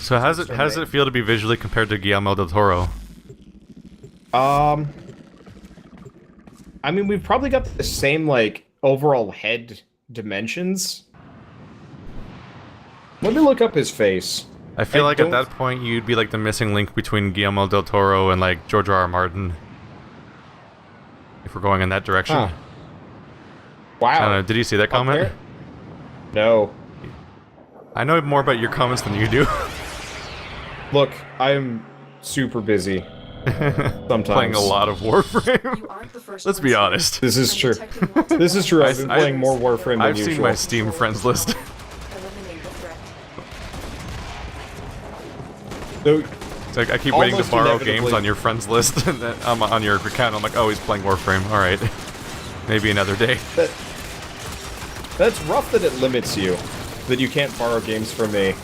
So how does it feel to be visually compared to Guillermo del Toro? I mean, we've probably got the same, like, overall head dimensions. Let me look up his face. I feel like at that point you'd be like the missing link between Guillermo del Toro and like George R.R. Martin. If we're going in that direction. Huh. Wow. I don't know, did you see that comment? No. I know more about your comments than you do. Look, I'm super busy. Sometimes. Playing a lot of Warframe. Let's be honest. This is true. This is true. I've been playing more Warframe than usual. I've seen my Steam friends list. So, it's like I keep waiting to borrow games on your friends list, and then I'm on your account. And I'm like, oh, he's playing Warframe. All right, maybe another day. That's rough that it limits you, that you can't borrow games from me.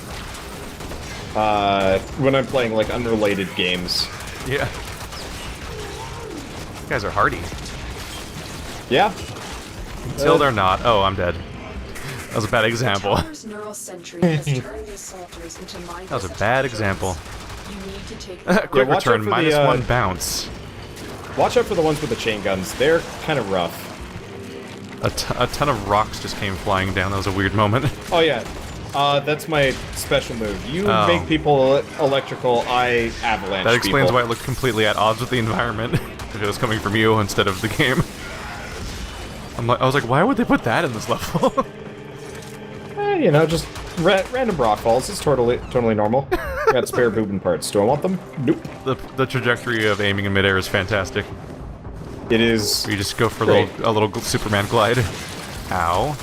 When I'm playing like unrelated games. Yeah. You guys are hardy. Yeah. Until they're not. Oh, I'm dead. That was a bad example. That was a bad example. Quick return, -1 bounce. Watch out for the ones with the chain guns. They're kind of rough. A ton of rocks just came flying down. That was a weird moment. Oh yeah. That's my special move. You make people electrical, I avalanche That explains people. why it looked completely at odds with the environment. If it was coming from you instead of the game. I was like, why would they put that in this level? You know, just random rock falls. It's totally normal. Got spare boobin parts. Do I want them? Nope. The trajectory of aiming in midair is fantastic. It is. You just go for a little Superman glide. Ow.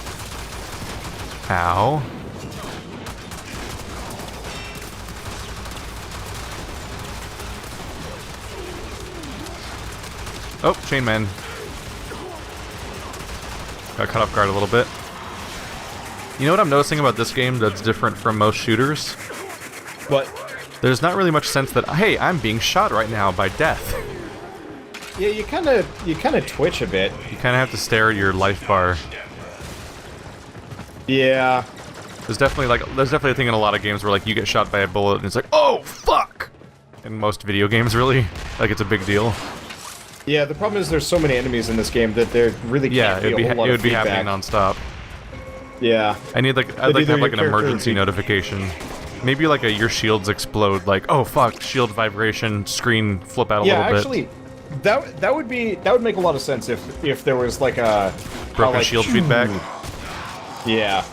Ow. Oh, Chainman. Got caught off guard a little bit. You know what I'm noticing about this game that's different from most shooters? What? There's not really much sense that, hey, I'm being shot right now by death. Yeah, you kind of twitch a bit. You kind of have to stare at your life bar. Yeah. There's definitely a thing in a lot of games where like you get shot by a bullet and it's like, oh fuck! In most video games, really, like it's a big deal. Yeah, the problem is there's so many enemies in this game that there really can't be a whole lot it of would be feedback. happening non-stop. Yeah. I'd like to have like an emergency notification. Maybe like your shields explode, like, oh fuck, shield vibration, screen flip out a little bit. Yeah, actually, that would make a lot of sense if there was like a broken like, shield feedback. Yeah.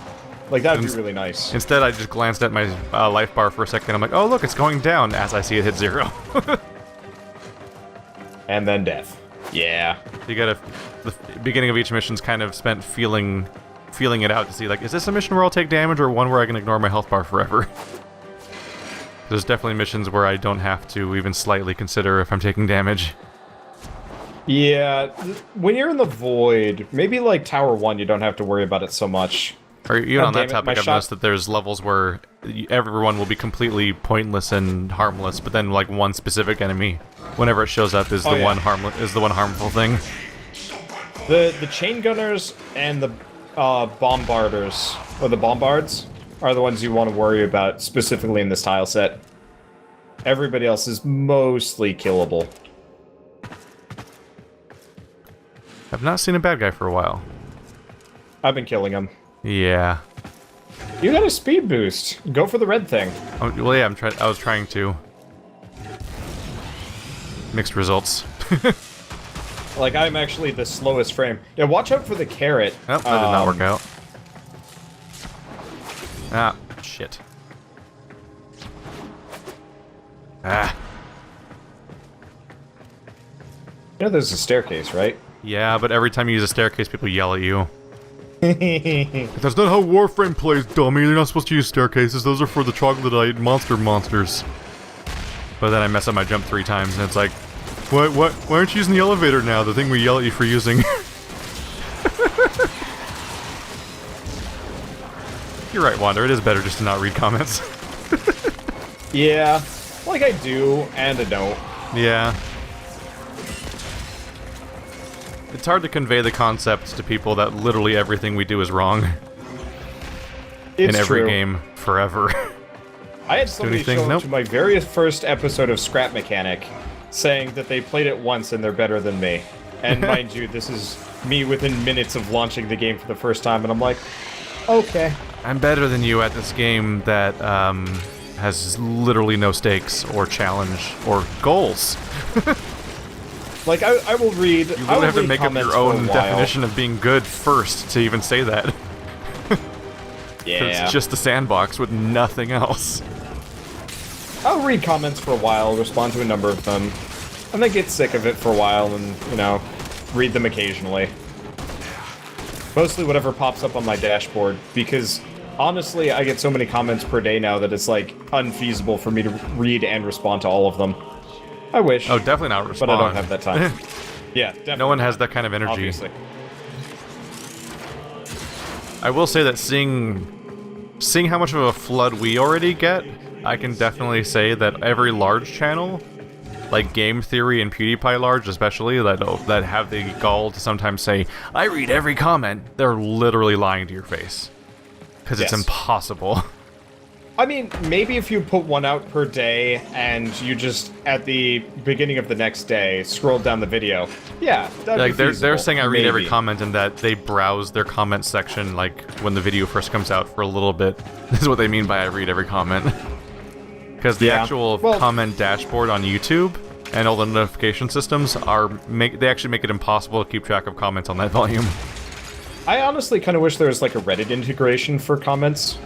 Like that would be really nice. Instead, I just glanced at my life bar for a second. I'm like, oh look, it's going down as I see it hit 0. And then death. Yeah. You gotta. The beginning of each mission's kind of spent feeling it out to see, like, is this a mission where I'll take damage or one where I can ignore my health bar forever? There's definitely missions where I don't have to even slightly consider if I'm taking damage. Yeah, when you're in the void, maybe like Tower 1, you don't have to worry about it so much. Or even on that topic, I've noticed that there's levels where everyone will be completely pointless and harmless, but then like one specific enemy, whenever it shows up, is the one harmful thing. The chain gunners and the bombarders, or the bombards, are the ones you want to worry about specifically in this tile set. Everybody else is mostly killable. I've not seen a bad guy for a while. I've been killing them. Yeah. You got a speed boost. Go for the red thing. Oh, well, yeah, I was trying to. Mixed results. Like, I'm actually the slowest frame. Yeah, watch out for the carrot. Oh, that did not work out. Ah, shit. Ah. You know there's a staircase, right? Yeah, but every time you use a staircase, people yell at you. That's not how Warframe plays, dummy. You're not supposed to use staircases. Those are for the troglodyte monsters. But then I mess up my jump 3 times, and it's like, why aren't you using the elevator now? The thing we yell at you for using. You're right, Wander. It is better just to not read comments. Yeah, like I do, and I don't. Yeah. It's hard to convey the concept to people that literally everything we do is wrong. It's in every true. game, forever. I had somebody anything? show up Nope. to my very first episode of Scrap Mechanic saying that they played it once and they're better than me. And mind you, this is me within minutes of launching the game for the first time, and I'm like, okay. I'm better than you at this game that has literally no stakes or challenge or goals. Like, I will read. You literally have to make up your own definition of being good first to even say that. Yeah. It's just a sandbox with nothing else. I'll read comments for a while, respond to a number of them, and then get sick of it for a while and, you know, read them occasionally. Mostly whatever pops up on my dashboard, because honestly, I get so many comments per day now that it's, like, unfeasible for me to read and respond to all of them. I wish. Oh, definitely not respond. But I don't have that time. Yeah, definitely. No one has that kind of energy. Obviously. I will say that seeing how much of a flood we already get, I can definitely say that every large channel, like Game Theory and PewDiePie large especially, that have the gall to sometimes say, I read every comment, they're literally lying to your face. Because it's impossible. I mean, maybe if you put one out per day and you just, at the beginning of the next day, scroll down the video. Yeah, that'd like be they're feasible. saying I read every Maybe. comment and that they browse their comment section like when the video first comes out for a little bit. This is what they mean by I read every comment. Because the actual comment dashboard on YouTube and all the notification systems they actually make it impossible to keep track of comments on that volume. I honestly kind of wish there was like a Reddit integration for comments.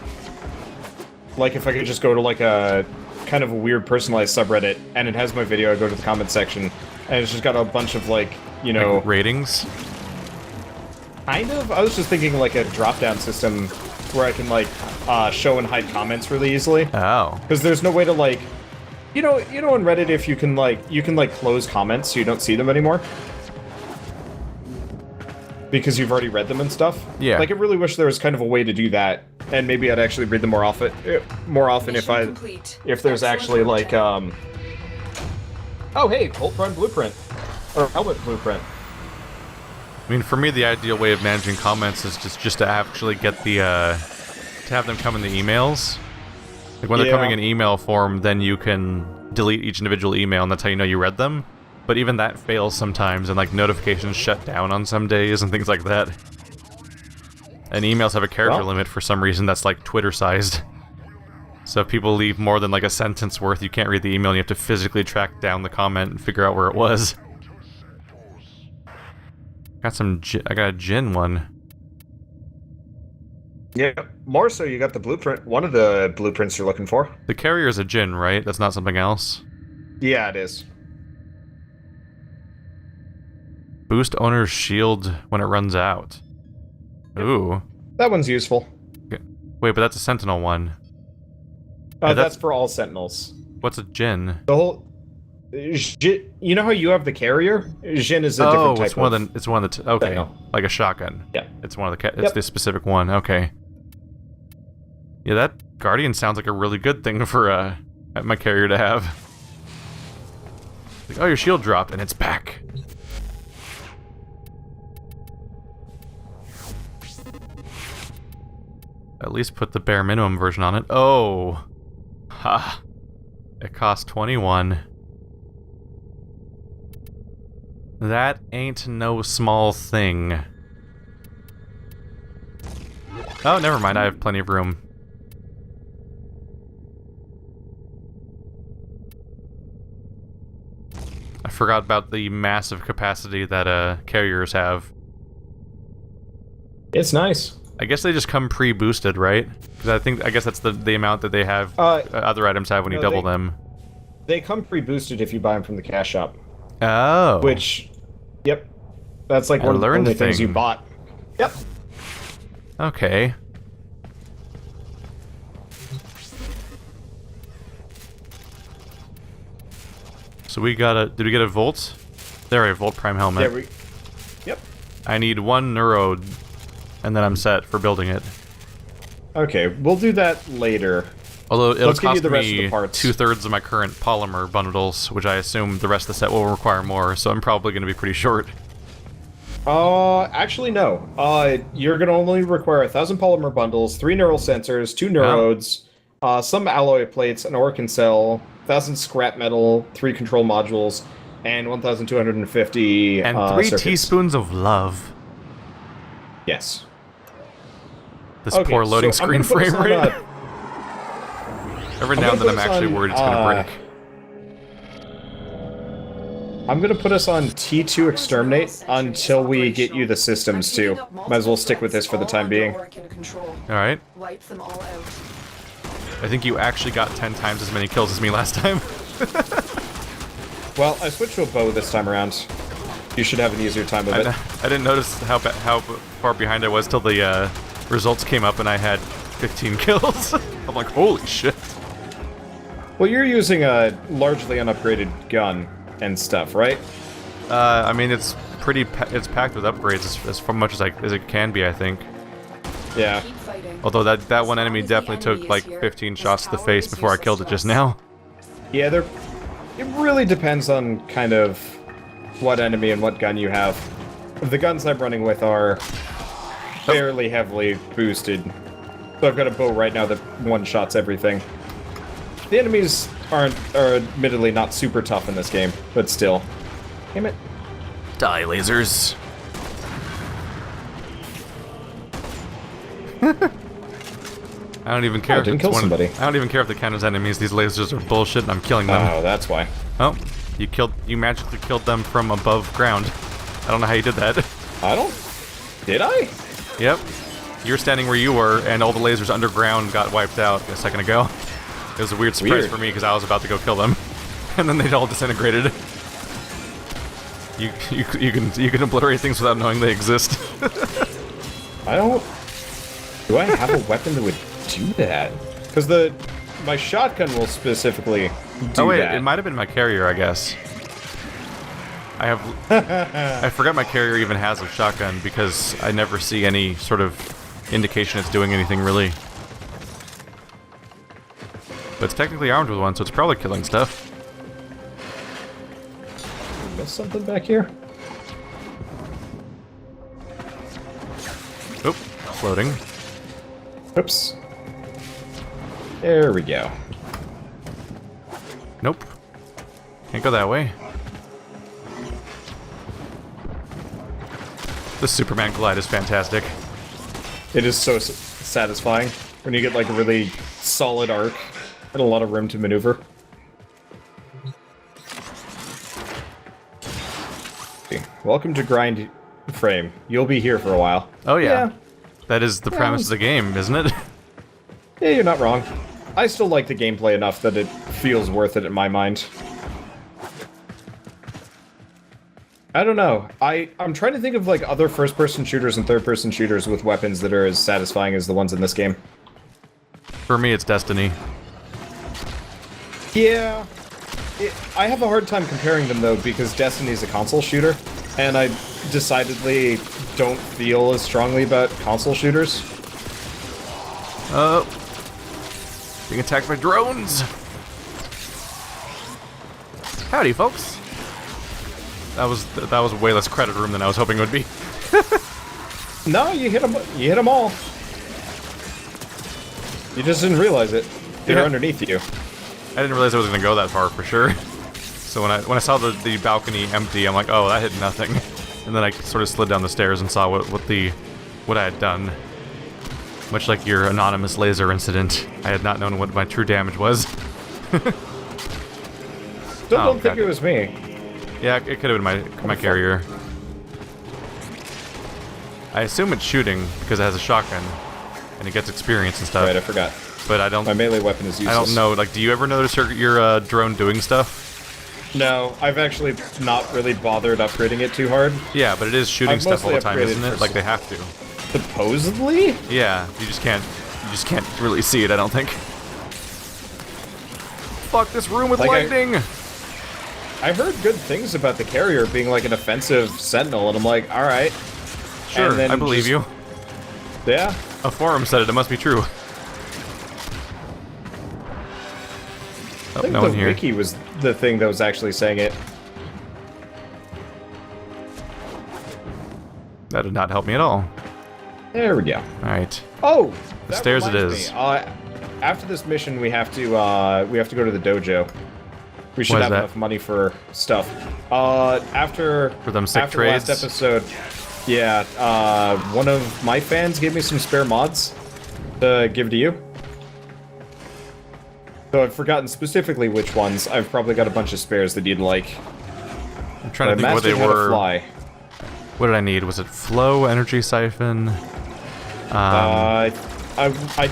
Like if I could just go to like a kind of a weird personalized subreddit and it has my video, I go to the comment section and it's just got a bunch of like, you know... Like ratings? Kind of. I was just thinking like a drop-down system where I can like show and hide comments really easily. Oh. Because there's no way to like... You know on Reddit if you can close comments so you don't see them anymore? Because you've already read them and stuff. Yeah. Like, I really wish there was kind of a way to do that, and maybe I'd actually read them more often. If there's actually like, oh hey, Bolt Run Blueprint, or Helmet Blueprint. I mean, for me, the ideal way of managing comments is just to actually get the, to have them come in the emails. Like, when they're coming in email form, then you can delete each individual email, and that's how you know you read them. But even that fails sometimes, and like notifications shut down on some days and things like that. And emails have a character limit for some reason that's like Twitter-sized. So if people leave more than like a sentence worth, you can't read the email, and you have to physically track down the comment and figure out where it was. I got a gin one. Yeah, more so you got the blueprint, one of the blueprints you're looking for. The carrier is a gin, right? That's not something else? Yeah, it is. Boost owner's shield when it runs out. Ooh. That one's useful. Wait, but that's a Sentinel one. Yeah, that's for all Sentinels. What's a Jin? The whole... You know how you have the carrier? Jin is a different type it's one of the... Okay, Sentinel. like a shotgun. Yeah. It's one of the... It's the specific one, okay. Yeah, that Guardian sounds like a really good thing for my carrier to have. Like, oh, your shield dropped, and it's back. At least put the bare minimum version on it. Oh! Ha! It cost 21. That ain't no small thing. Oh, never mind, I have plenty of room. I forgot about the massive capacity that carriers have. It's nice. I guess they just come pre-boosted, right? Because I guess that's the amount that they have. Other items have when you double them. They come pre-boosted if you buy them from the cash shop. Oh. Which, yep, that's like one of the only things you bought. Yep. Okay. So we got a... Did we get a Volt? There, a Volt Prime helmet. Yeah, yep. I need one Neuro, and then I'm set for building it. Okay, we'll do that later. Although it'll cost the rest me of the parts. 2/3 of my current polymer bundles, which I assume the rest of the set will require more, so I'm probably going to be pretty short. Actually no. You're gonna only require 1,000 polymer bundles, 3 neural sensors, 2 neurodes, some alloy plates, an ore can sell, 1,000 scrap metal, 3 control modules, and 1,250 And 3 circuits. teaspoons of love. Yes. This Okay, poor loading so I'm screen gonna put us frame on, rate. Every now and then I'm put us actually on, worried it's gonna break. I'm gonna put us on T2 Exterminate until we get you the systems too. Might as well stick with this for the time being. Alright. Wipe them all out. I think you actually got 10 times as many kills as me last time. Well, I switched to a bow this time around. You should have an easier time with it. I didn't notice how far behind I was till the results came up and I had 15 kills. I'm like, holy shit. Well, you're using a largely unupgraded gun and stuff, right? I mean, it's it's packed with upgrades as much as it can be, I think. Yeah. Keep fighting. Although that one enemy definitely took like 15 shots to the face before I killed it just now. Yeah, it really depends on kind of what enemy and what gun you have. The guns I'm running with are fairly heavily boosted. So I've got a bow right now that one-shots everything. The enemies are admittedly not super tough in this game, but still. Damn it. Die, lasers. I don't even care. Oh, didn't kill somebody. I don't even care if they count as enemies. These lasers are bullshit, and I'm killing them. Oh, that's why. Oh, you magically killed them from above ground. I don't know how you did that. Did I? Yep. You're standing where you were, and all the lasers underground got wiped out a second ago. It was a weird surprise for me because I was about to go kill them, and then they'd all disintegrated. You can obliterate things without knowing they exist. Do I have a weapon that would do that? Because my shotgun will specifically do Oh wait, that. it might have been my carrier, I guess. I forgot my carrier even has a shotgun because I never see any sort of indication it's doing anything really. But it's technically armed with one, so it's probably killing stuff. Missed something back here? Oop, floating. Oops. There we go. Nope. Can't go that way. The Superman glide is fantastic. It is so satisfying when you get like a really solid arc and a lot of room to maneuver. Okay, welcome to Grineer. You'll be here for a while. Oh yeah. That is the premise of the game, isn't it? Yeah, you're not wrong. I still like the gameplay enough that it feels worth it in my mind. I don't know. I'm trying to think of like other first-person shooters and third-person shooters with weapons that are as satisfying as the ones in this game. For me, it's Destiny. Yeah. I have a hard time comparing them though because Destiny's a console shooter, and I decidedly don't feel as strongly about console shooters. Oh. Being attacked by drones! Howdy, folks. That was way less credit room than I was hoping it would be. No, you hit them. You hit them all. You just didn't realize it. They're Yeah. underneath you. I didn't realize I was gonna go that far for sure. So when I saw the balcony empty, I'm like, oh, that hit nothing. And then I sort of slid down the stairs and saw what I had done. Much like your anonymous laser incident, I had not known what my true damage was. Still don't think it was me. Yeah, it could have been my carrier. I assume it's shooting because it has a shotgun and it gets experience and stuff. Right, I forgot. But I don't. My melee weapon is useless. I don't know. Like, do you ever notice your drone doing stuff? No, I've actually not really bothered upgrading it too hard. Yeah, but it is shooting I've stuff all the mostly time, upgraded isn't it? for Like they have to. Supposedly? Yeah, you just can't really see it. I don't think. Fuck this room with Like lightning. I heard good things about the carrier being like an offensive sentinel, and I'm like, alright. Sure, And then I believe you. Yeah. A forum said it. It must be true. I Oh, think no the one here. wiki was the thing that was actually saying it. That did not help me at all. There we go. All right. Oh! The stairs it reminds is. me, after this mission, we have to go to the dojo. We should Why is have that? enough money for stuff. After For them sick after trades? last episode, yeah, one of my fans gave me some spare mods to give to you. So I've forgotten specifically which ones. I've probably got a bunch of spares that you'd like. I'm trying to think what they Mastering how to were. fly. What did I need? Was it flow, energy siphon? I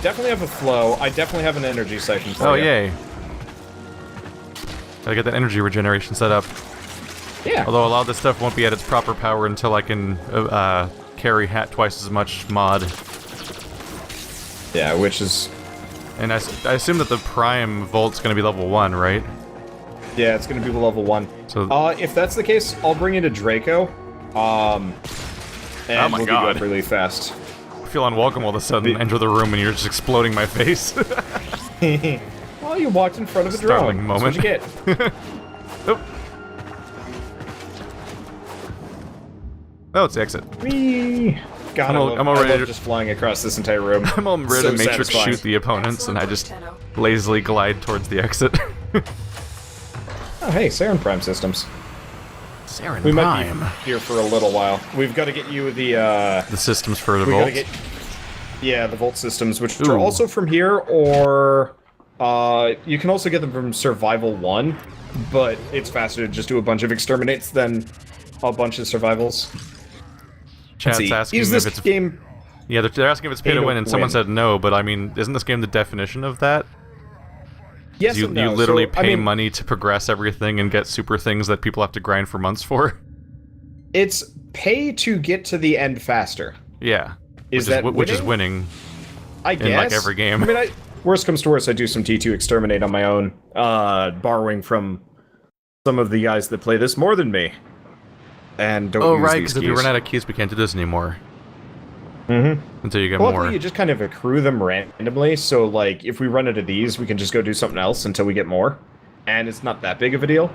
definitely have a flow. I definitely have an energy siphon for Oh, you. yay. Gotta get that energy regeneration set up. Yeah. Although a lot of this stuff won't be at its proper power until I can carry twice as much mod. Yeah, which is... And I assume that the Prime Volt's gonna be level 1, right? Yeah, it's gonna be level 1. So If that's the case, I'll bring you to Draco. And Oh my we'll God. get you up really fast. I feel unwelcome all of a sudden. Enter the room and you're just exploding my face. Oh, you walked in front of a drone. Startling moment. That's what you get. Oh. Oh, it's the exit. Whee! God, I'm I already- love just flying across this entire room. I'm all ready So to Matrix satisfying. shoot the opponents, and I just Tenno. lazily glide towards the exit. Oh, hey, Saren Prime Systems. Saren We Prime. might be here for a little while. We've got to get you the, The systems for the we Vault. gotta get... Yeah, the Volt systems, which Ooh. are also from here, or... you can also get them from Survival 1, but it's faster to just do a bunch of exterminates than a bunch of survivals. Chat's Let's see. asking Is if this it's game... yeah, they're asking if it's pay Pay to to win, and someone win. said no. But I mean, isn't this game the definition of that? Yes You and no. literally So, I pay mean, money to progress everything and get super things that people have to grind for months for. It's pay to get to the end faster. Yeah, Is that which is winning? winning. I guess. In, like, every game. I mean, worst comes to worst, I do some T2 exterminate on my own, borrowing from some of the guys that play this more than me. And don't Oh use right, these because if we keys. run out of keys, we can't do this anymore Mm-hmm. until you get Luckily, more. you just kind of accrue them randomly, so, like, if we run out of these, we can just go do something else until we get more. And it's not that big of a deal.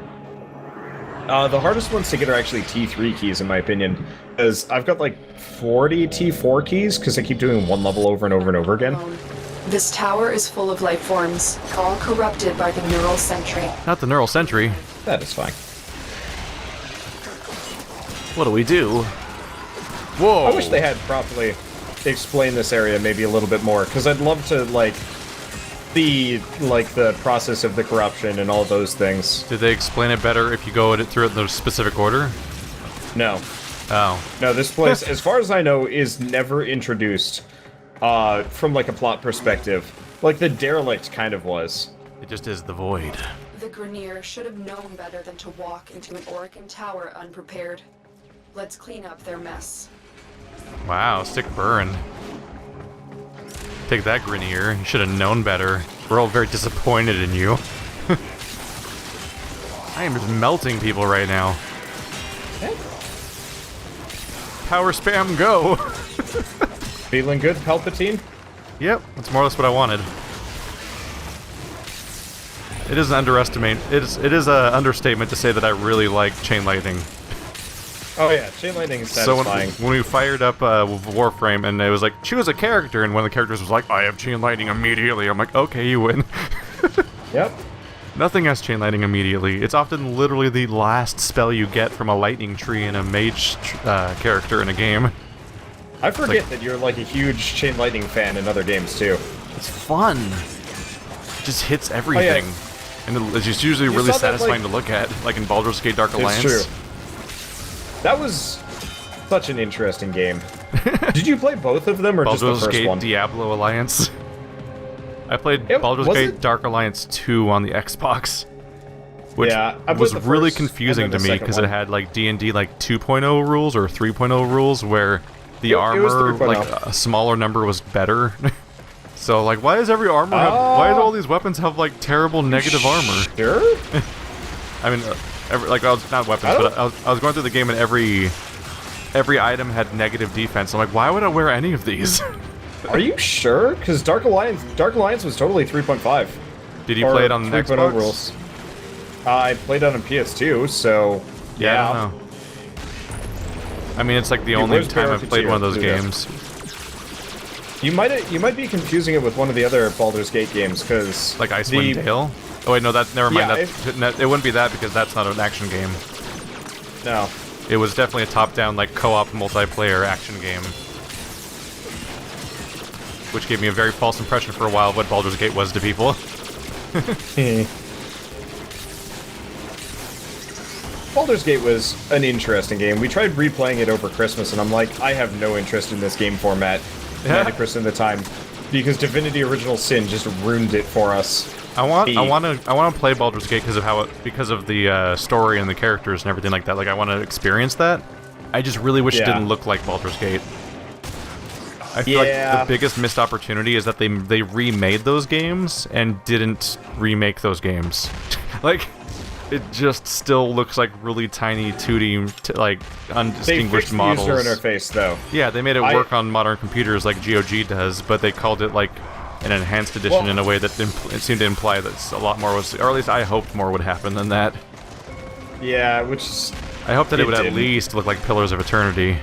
The hardest ones to get are actually T3 keys, in my opinion. Because I've got, like, 40 T4 keys, because I keep doing one level over and over and over again. This tower is full of life forms, all corrupted by the neural sentry. Not the neural sentry. That is fine. What do we do? Whoa! I wish they had properly explained this area maybe a little bit more, because I'd love to, like, see, like, the process of the corruption and all those things. Did they explain it better if you go through it in the specific order? No. Oh. No, this place, as far as I know, is never introduced from, like, a plot perspective. Like, the Derelict kind of was. It just is the void. The Grineer should have known better than to walk into an Orican tower unprepared. Let's clean up their mess. Wow, stick burn. Take that, Grineer. You should have known better. We're all very disappointed in you. I am just melting people right now. Power spam, go! Feeling good, Palpatine? Yep, that's more or less what I wanted. It is an underestimate. It is an understatement to say that I really like chain lightning. Oh yeah, Chain Lightning is So satisfying. when we fired up Warframe and it was like, choose a character, and one of the characters was like, I have chain lightning immediately. I'm like, okay, you win. Yep. Nothing has chain lightning immediately. It's often literally the last spell you get from a lightning tree in a mage character in a game. I forget that you're, like, a huge Chain Lightning fan in other games, too. It's fun. It just hits everything. And it's just usually You really saw that, like- satisfying to look at, like in Baldur's Gate Dark Alliance. It's true. That was such an interesting game. Did you play both of them, or just the Baldur's first Gate one? Diablo Alliance. I played It- Baldur's was Gate it? Dark Alliance 2 on the Xbox. Which Yeah, I played was the really first and confusing then to the me second because it one. had like D&D like 2.0 rules or 3.0 rules where the It was armor 3.0. like a smaller number was better. So like why does every armor have, why do all these weapons have like terrible negative armor? Sure? I mean like I was not weapons but I was going through the game and every item had negative defense. I'm like why would I wear any of these? Are you sure? Because Dark Alliance was totally 3.5. Did you play it on the 3.0 Xbox? rules. I played it on PS2, so Yeah, I don't know. I mean, it's like the only where's time I've Barracuda played one of those too? games. You might be confusing it with one of the other Baldur's Gate games, because Like Icewind Dale? Oh wait, no, never mind. Yeah, It wouldn't be that because that's not an action game. No. It was definitely a top-down, like, co-op multiplayer action game. Which gave me a very false impression for a while of what Baldur's Gate was to people. Baldur's Gate was an interesting game. We tried replaying it over Christmas, and I'm like, I have no interest in this game format 90% of the time, because Divinity Original Sin just ruined it for us. I want to play Baldur's Gate because of the story and the characters and everything like that. Like, I want to experience that. I just really wish it didn't look like Baldur's Gate. I feel like the biggest missed opportunity is that they remade those games and didn't remake those games. Like, it just still looks like really tiny 2D, like, undistinguished models. They fixed the user interface, though. Yeah, they made it work on modern computers like GOG does, but they called it, like, an enhanced edition in a way that it seemed to imply that a lot more was, or at least I hoped more would happen than that. Yeah, which is... I hope that it would at least look like Pillars of Eternity.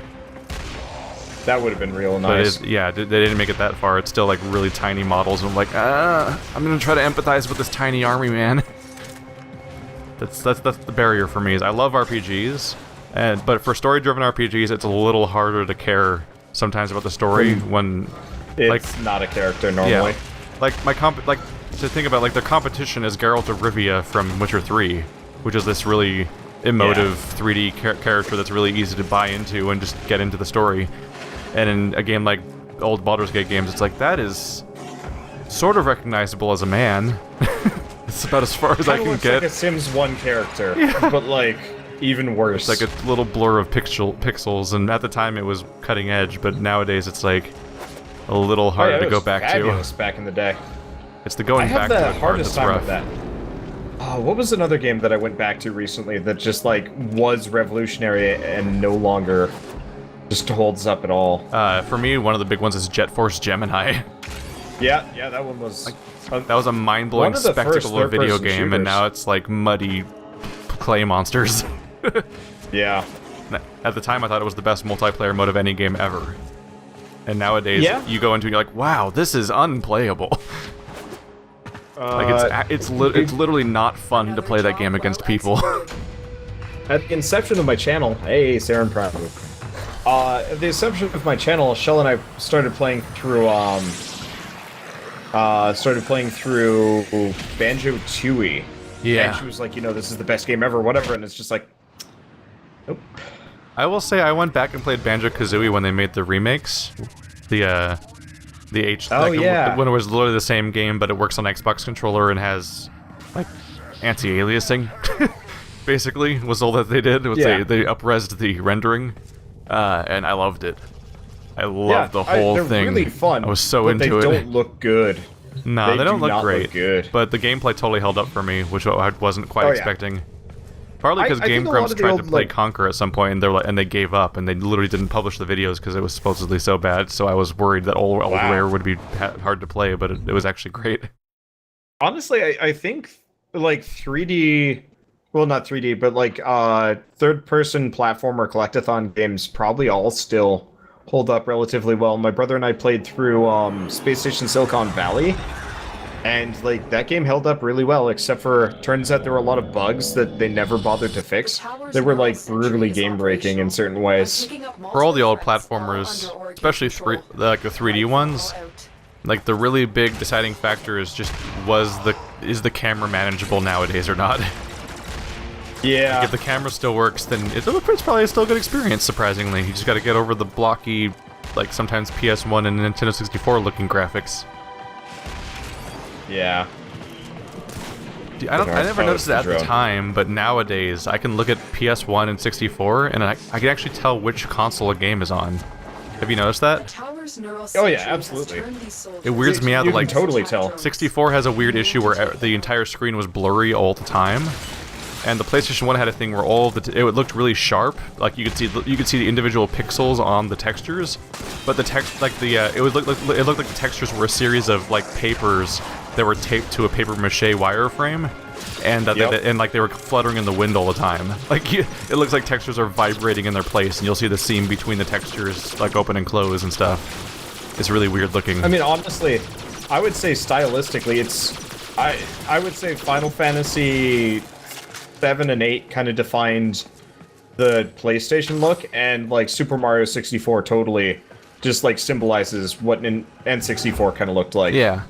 That would have been real nice. But yeah, they didn't make it that far. It's still like really tiny models, and I'm like, I'm gonna try to empathize with this tiny army man. That's the barrier for me. Is I love RPGs, but for story-driven RPGs, it's a little harder to care sometimes about the story when it's not a character normally. Yeah, like to think about, like, the competition is Geralt of Rivia from Witcher 3, which is this really emotive 3D character that's really easy to buy into and just get into the story. And in a game like old Baldur's Gate games, it's like, that is sort of recognizable as a man. It's about as far as I can get. Like a Sims 1 character, but like even worse. It's like a little blur of pixels, and at the time it was cutting edge, but nowadays it's like a little harder to go back to. Back in the day. It's the going back to it. I have the hardest time with that. What was another game that I went back to recently that just like was revolutionary and no longer just holds up at all? For me, one of the big ones is Jet Force Gemini. Yeah, that one was... that was a mind-blowing spectacle of video game, shooters. And now it's like muddy clay monsters. Yeah. At the time, I thought it was the best multiplayer mode of any game ever. And nowadays, you go into it and you're like, wow, this is unplayable. Like, it's literally not fun to play that game against people. At the inception of my channel... Hey, Saren Prabhu. At the inception of my channel, Shell and I started playing through, Banjo-Tooie. Yeah. And she was like, this is the best game ever, whatever, and it's just like... Nope. I will say I went back and played Banjo-Kazooie when they made the remakes. When it was literally the same game, but it works on Xbox controller and has, like, anti-aliasing. Basically, was all that they did. They up-resed the rendering, and I loved it. I loved the whole thing. They're really fun. I was so into it. They don't look good. No, they don't look great. Look good. But the gameplay totally held up for me, which I wasn't quite expecting. Partly because Game Grumps tried to play Conquer at some point, and they gave up, and they literally didn't publish the videos because it was supposedly so bad. So I was worried that old Rare would be hard to play, but it was actually great. Honestly, I think like 3D, well, not 3D, but like third-person platformer collectathon games probably all still hold up relatively well. My brother and I played through Space Station Silicon Valley. And, like, that game held up really well, except for, turns out there were a lot of bugs that they never bothered to fix. They were, like, brutally game-breaking in certain ways. For all the old platformers, especially the 3D ones, like, the really big deciding factor is just, is the camera manageable nowadays or not? Yeah. Like, if the camera still works, then it's probably still a good experience, surprisingly. You just gotta get over the blocky, like, sometimes PS1 and Nintendo 64 looking graphics. Yeah. I never noticed it at the time, but nowadays I can look at PS1 and 64, and I can actually tell which console a game is on. Have you noticed that? Oh yeah, absolutely. It weirds me out that, like, you can totally tell. 64 has a weird issue where the entire screen was blurry all the time, and the PlayStation 1 had a thing where it looked really sharp. Like, you could see the individual pixels on the textures, but the text, like, it looked like the textures were a series of, like, papers that were taped to a paper mache wireframe, and they were fluttering in the wind all the time. Like, it looks like textures are vibrating in their place, and you'll see the seam between the textures, like, open and close and stuff. It's really weird looking. I mean, honestly, I would say stylistically, it's... I would say Final Fantasy 7 and 8 kind of defined the PlayStation look, and, like, Super Mario 64 totally just, like, symbolizes what an N64 kind of looked like. Yeah.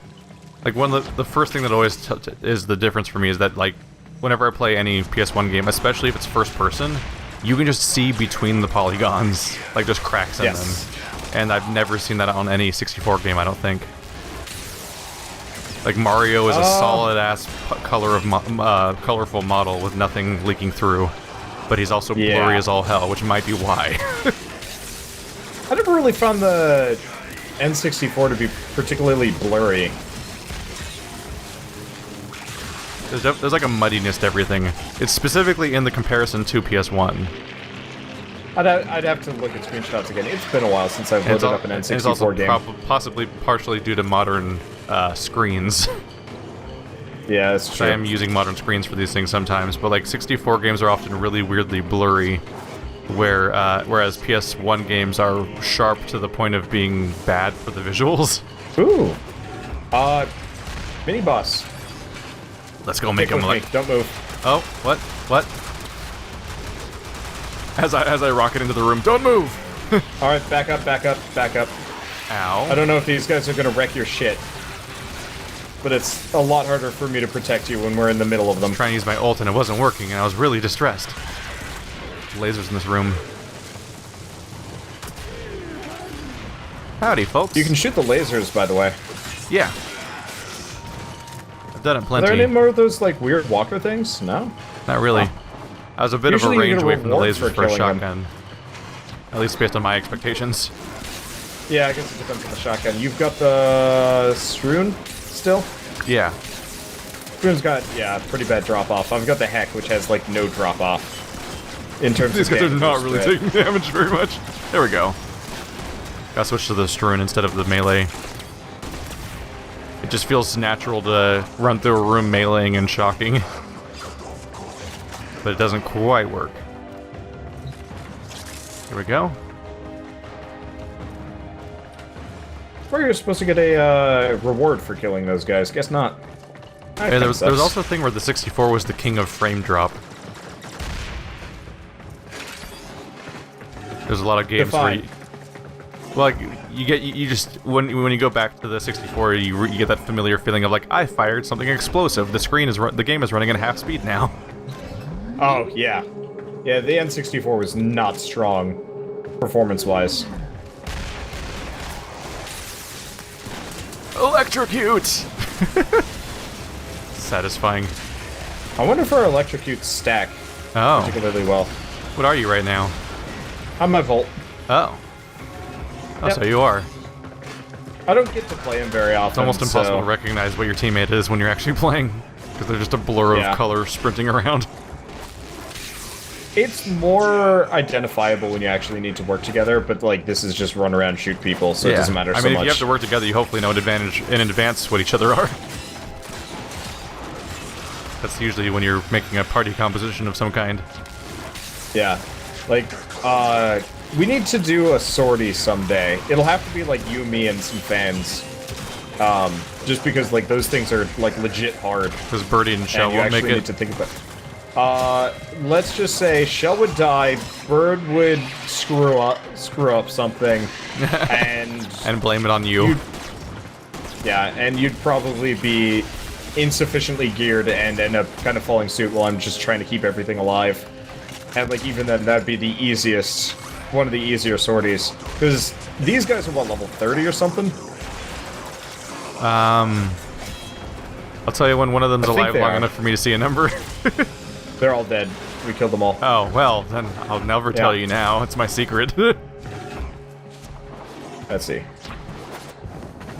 Like, one of the first thing that always is the difference for me is that, like, whenever I play any PS1 game, especially if it's first person, you can just see between the polygons, like, just cracks in them. And I've never seen that on any 64 game, I don't think. Like, Mario is a solid-ass colorful model with nothing leaking through. But he's also blurry as all hell, which might be why. I never really found the N64 to be particularly blurry. There's like a muddiness to everything. It's specifically in the comparison to PS1. I'd have to look at screenshots again. It's been a while since I've loaded up an N64 it's also game. Possibly partially due to modern screens. Yeah, that's true. I am using modern screens for these things sometimes, but like 64 games are often really weirdly blurry, whereas PS1 games are sharp to the point of being bad for the visuals. Ooh. Mini boss. Let's go make him like... Don't move. Oh, what? What? As I rocket into the room, don't move! Alright, back up, back up, back up. Ow. I don't know if these guys are gonna wreck your shit, but it's a lot harder for me to protect you when we're in the middle of them. I'm trying to use my ult and it wasn't working, and I was really distressed. Lasers in this room. Howdy, folks. You can shoot the lasers, by the way. Yeah. I've done it plenty. Are there any more of those, like, weird walker things? No? Not really. Oh. I was a bit Usually of a you range get a away from the reward lasers for for a killing shotgun. At least based on my expectations. Yeah, I guess it depends on the shotgun. You've got the Stroon still? Yeah. Stroon's got, yeah, pretty bad drop-off. I've got the Heck, which has, like, no drop-off. In terms These of guys are damage not or really spread. taking damage very much. There we go. Gotta switch to the Stroon instead of the melee. It just feels natural to run through a room meleeing and shocking. But it doesn't quite work. Here we go. Where you're supposed to get a reward for killing those guys. Guess not. Yeah, there was also a thing where the 64 was the king of frame drop. There's a lot of games where you, well, like, you just when you go back to the 64, you get that familiar feeling of like, I fired something explosive. The game is running at half speed now. Oh, yeah. Yeah, the N64 was not strong, performance-wise. Electrocute! Satisfying. I wonder if our electrocutes stack Oh. particularly well. What are you right now? I'm my Volt. Oh. Oh, Yep. so you are. I don't get to play him very often. It's almost impossible to so... recognize what your teammate is when you're actually playing. Because they're just a blur of color sprinting around. It's more identifiable when you actually need to work together, but like this is just run around shoot people, so it doesn't matter so much. I mean, if you have to work together, you hopefully know in advance what each other are. That's usually when you're making a party composition of some kind. Yeah. Like, we need to do a sortie someday. It'll have to be like you, me, and some fans. Just because like those things are like legit hard. Because Birdie and Shell And you won't actually make need it. to think about. Let's just say Shell would die, Bird would screw up something, and And blame it on you. and you'd probably be insufficiently geared and end up kind of following suit while I'm just trying to keep everything alive. And like even then, that'd be the easiest, one of the easier sorties, because these guys are what, level 30 or something? I'll tell you when one of them's I think alive they long are. enough for me to see a number. They're all dead. We killed them all. Oh, well, then I'll never tell Yeah. you now. It's my secret. Let's see.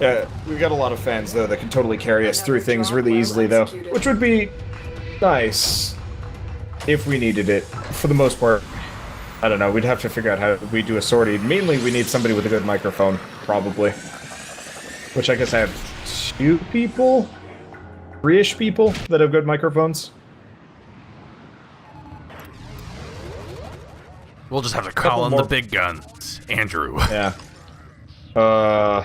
Yeah, we've got a lot of fans, though, that can totally carry us through things really easily, though. Which would be nice if we needed it. For the most part, I don't know, we'd have to figure out how we do a sortie. Mainly, we need somebody with a good microphone, probably. Which I guess I have 2 people? 3-ish people that have good microphones. We'll just have to call Couple in more. the big guns. Andrew. Yeah. Uh,